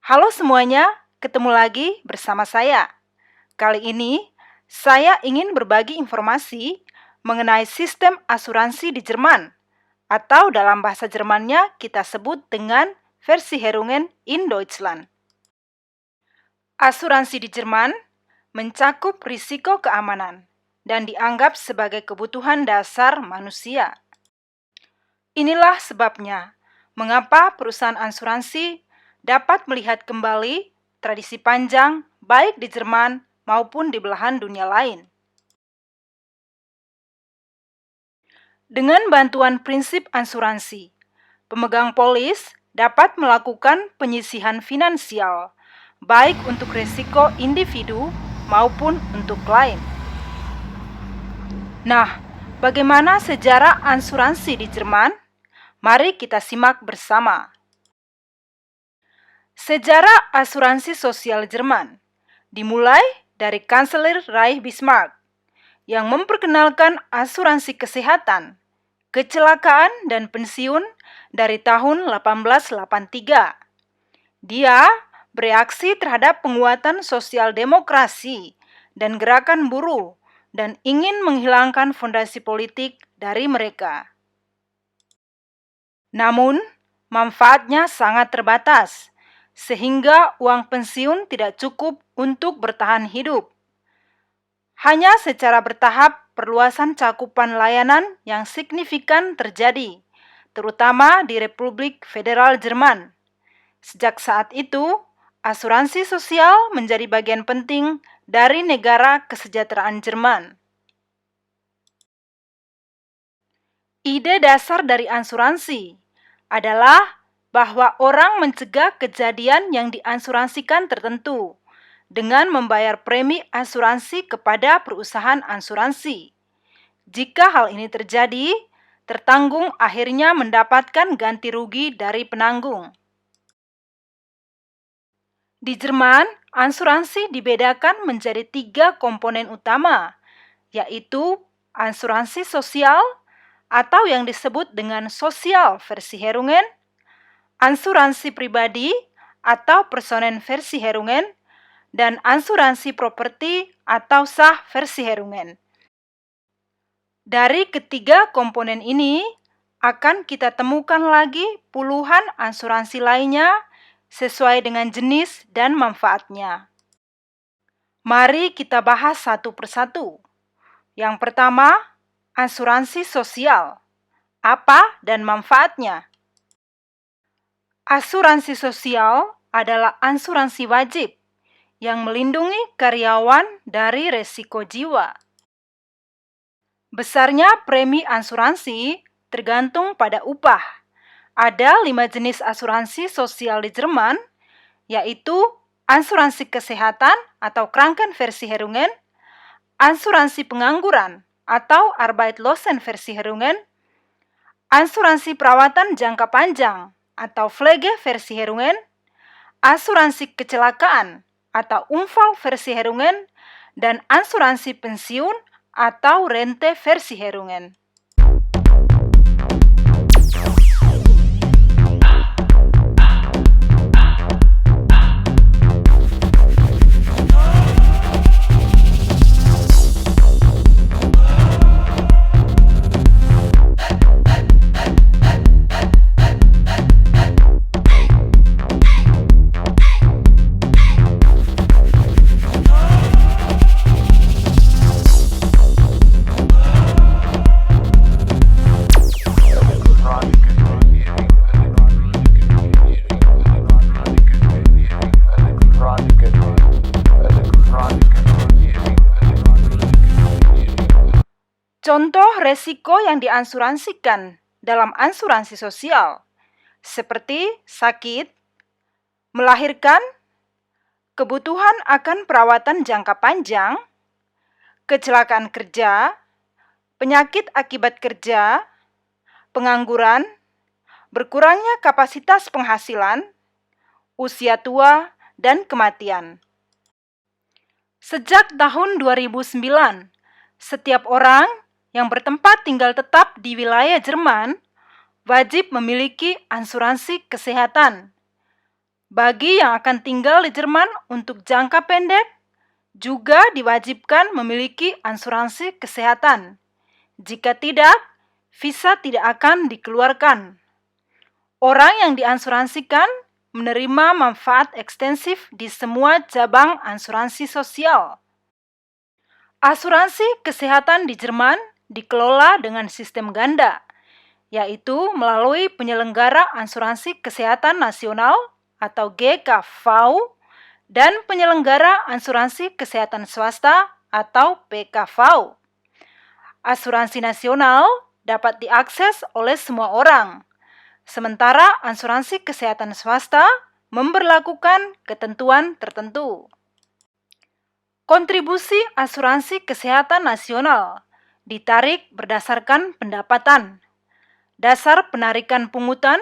Halo semuanya, ketemu lagi bersama saya. Kali ini, saya ingin berbagi informasi mengenai sistem asuransi di Jerman, atau dalam bahasa Jermannya kita sebut dengan Versicherungen in Deutschland. Asuransi di Jerman mencakup risiko keamanan dan dianggap sebagai kebutuhan dasar manusia. Inilah sebabnya mengapa perusahaan asuransi dapat melihat kembali tradisi panjang baik di Jerman maupun di belahan dunia lain. Dengan bantuan prinsip asuransi, pemegang polis dapat melakukan penyisihan finansial, baik untuk risiko individu maupun untuk klien. Nah, bagaimana sejarah asuransi di Jerman? Mari kita simak bersama. Sejarah asuransi sosial Jerman dimulai dari Kanselir Reich Bismarck yang memperkenalkan asuransi kesehatan, kecelakaan, dan pensiun dari tahun 1883. Dia bereaksi terhadap penguatan sosial demokrasi dan gerakan buruh dan ingin menghilangkan fondasi politik dari mereka. Namun, manfaatnya sangat terbatas, sehingga uang pensiun tidak cukup untuk bertahan hidup. Hanya secara bertahap perluasan cakupan layanan yang signifikan terjadi, terutama di Republik Federal Jerman. Sejak saat itu, asuransi sosial menjadi bagian penting dari negara kesejahteraan Jerman. Ide dasar dari asuransi adalah bahwa orang mencegah kejadian yang diasuransikan tertentu dengan membayar premi asuransi kepada perusahaan asuransi. Jika hal ini terjadi, tertanggung akhirnya mendapatkan ganti rugi dari penanggung. Di Jerman, asuransi dibedakan menjadi 3 komponen utama, yaitu asuransi sosial atau yang disebut dengan Sozialversicherungen, asuransi pribadi atau Personenversicherungen, dan asuransi properti atau Sachversicherungen. Dari ketiga komponen ini, akan kita temukan lagi puluhan asuransi lainnya sesuai dengan jenis dan manfaatnya. Mari kita bahas satu persatu. Yang pertama, asuransi sosial. Apa dan manfaatnya? Asuransi sosial adalah asuransi wajib yang melindungi karyawan dari resiko jiwa. Besarnya premi asuransi tergantung pada upah. Ada 5 jenis asuransi sosial di Jerman, yaitu asuransi kesehatan atau Krankenversicherungen, asuransi pengangguran atau Arbeitslosenversicherungen, asuransi perawatan jangka panjang atau Pflegeversicherungen, asuransi kecelakaan atau Unfallversicherungen, dan asuransi pensiun atau Renteversicherungen. Contoh resiko yang diasuransikan dalam asuransi sosial, seperti sakit, melahirkan, kebutuhan akan perawatan jangka panjang, kecelakaan kerja, penyakit akibat kerja, pengangguran, berkurangnya kapasitas penghasilan, usia tua, dan kematian. Sejak tahun 2009, setiap orang yang bertempat tinggal tetap di wilayah Jerman wajib memiliki asuransi kesehatan. Bagi yang akan tinggal di Jerman untuk jangka pendek, juga diwajibkan memiliki asuransi kesehatan. Jika tidak, visa tidak akan dikeluarkan. Orang yang diasuransikan menerima manfaat ekstensif di semua cabang asuransi sosial. Asuransi kesehatan di Jerman dikelola dengan sistem ganda, yaitu melalui penyelenggara asuransi kesehatan nasional atau GKV dan penyelenggara asuransi kesehatan swasta atau PKV. Asuransi nasional dapat diakses oleh semua orang, sementara asuransi kesehatan swasta memberlakukan ketentuan tertentu. Kontribusi asuransi kesehatan nasional ditarik berdasarkan pendapatan. Dasar penarikan pungutan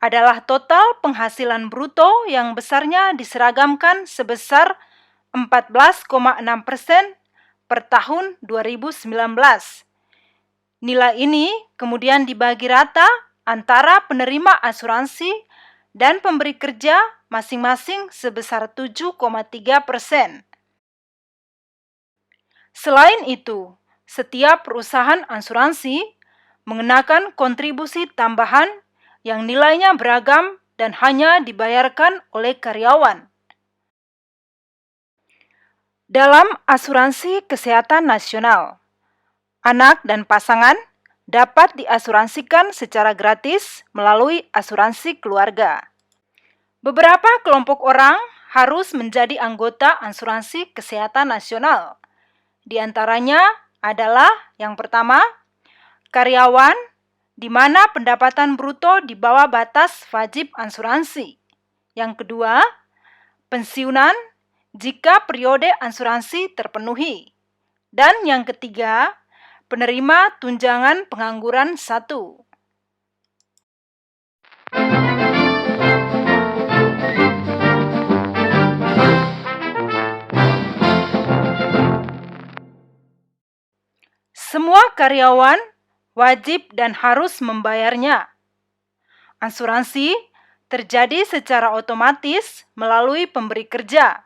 adalah total penghasilan bruto yang besarnya diseragamkan sebesar 14,6% per tahun 2019. Nilai ini kemudian dibagi rata antara penerima asuransi dan pemberi kerja masing-masing sebesar 7,3%. Selain itu, setiap perusahaan asuransi mengenakan kontribusi tambahan yang nilainya beragam dan hanya dibayarkan oleh karyawan. Dalam asuransi kesehatan nasional, anak dan pasangan dapat diasuransikan secara gratis melalui asuransi keluarga. Beberapa kelompok orang harus menjadi anggota asuransi kesehatan nasional. Di antaranya adalah yang pertama, karyawan di mana pendapatan bruto di bawah batas wajib asuransi. Yang kedua, pensiunan jika periode asuransi terpenuhi. Dan yang ketiga, penerima tunjangan pengangguran 1. Semua karyawan wajib dan harus membayarnya. Asuransi terjadi secara otomatis melalui pemberi kerja.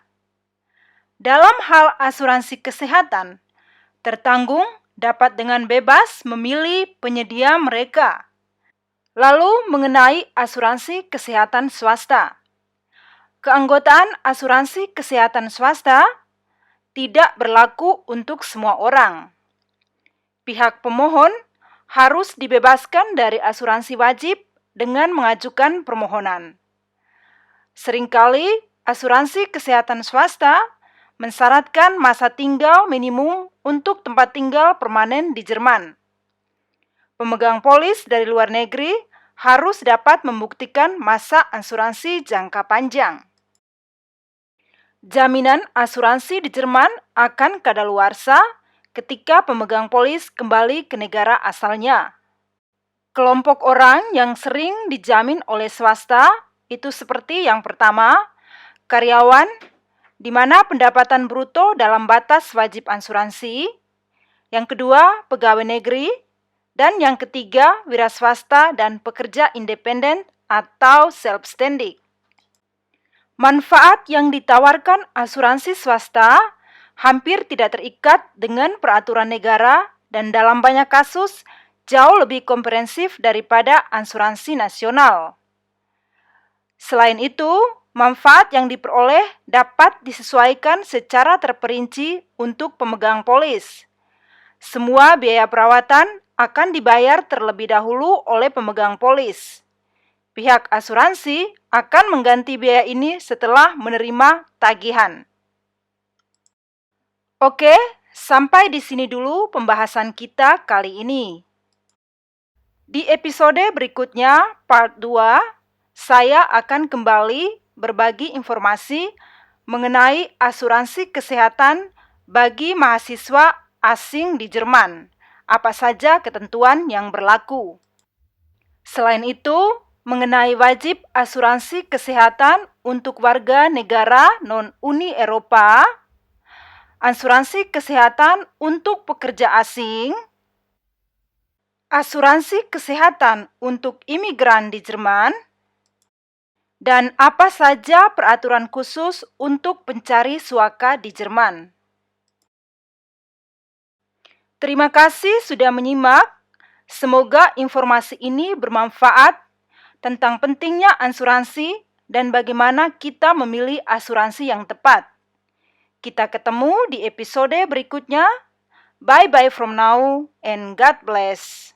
Dalam hal asuransi kesehatan, tertanggung dapat dengan bebas memilih penyedia mereka. Lalu mengenai asuransi kesehatan swasta. Keanggotaan asuransi kesehatan swasta tidak berlaku untuk semua orang. Pihak pemohon harus dibebaskan dari asuransi wajib dengan mengajukan permohonan. Seringkali asuransi kesehatan swasta mensyaratkan masa tinggal minimum untuk tempat tinggal permanen di Jerman. Pemegang polis dari luar negeri harus dapat membuktikan masa asuransi jangka panjang. Jaminan asuransi di Jerman akan kadaluarsa ketika pemegang polis kembali ke negara asalnya. Kelompok orang yang sering dijamin oleh swasta itu seperti yang pertama, karyawan di mana pendapatan bruto dalam batas wajib asuransi. Yang kedua, pegawai negeri. Dan yang ketiga, wira swasta dan pekerja independen atau self-standing. Manfaat yang ditawarkan asuransi swasta hampir tidak terikat dengan peraturan negara dan dalam banyak kasus jauh lebih komprehensif daripada asuransi nasional. Selain itu, manfaat yang diperoleh dapat disesuaikan secara terperinci untuk pemegang polis. Semua biaya perawatan akan dibayar terlebih dahulu oleh pemegang polis. Pihak asuransi akan mengganti biaya ini setelah menerima tagihan. Oke, sampai di sini dulu pembahasan kita kali ini. Di episode berikutnya, part 2, saya akan kembali berbagi informasi mengenai asuransi kesehatan bagi mahasiswa asing di Jerman. Apa saja ketentuan yang berlaku. Selain itu, mengenai wajib asuransi kesehatan untuk warga negara non-Uni Eropa, asuransi kesehatan untuk pekerja asing, asuransi kesehatan untuk imigran di Jerman, Dan apa saja peraturan khusus untuk pencari suaka di Jerman? Terima kasih sudah menyimak. Semoga informasi ini bermanfaat tentang pentingnya asuransi dan bagaimana kita memilih asuransi yang tepat. Kita ketemu di episode berikutnya. Bye-bye from now and God bless.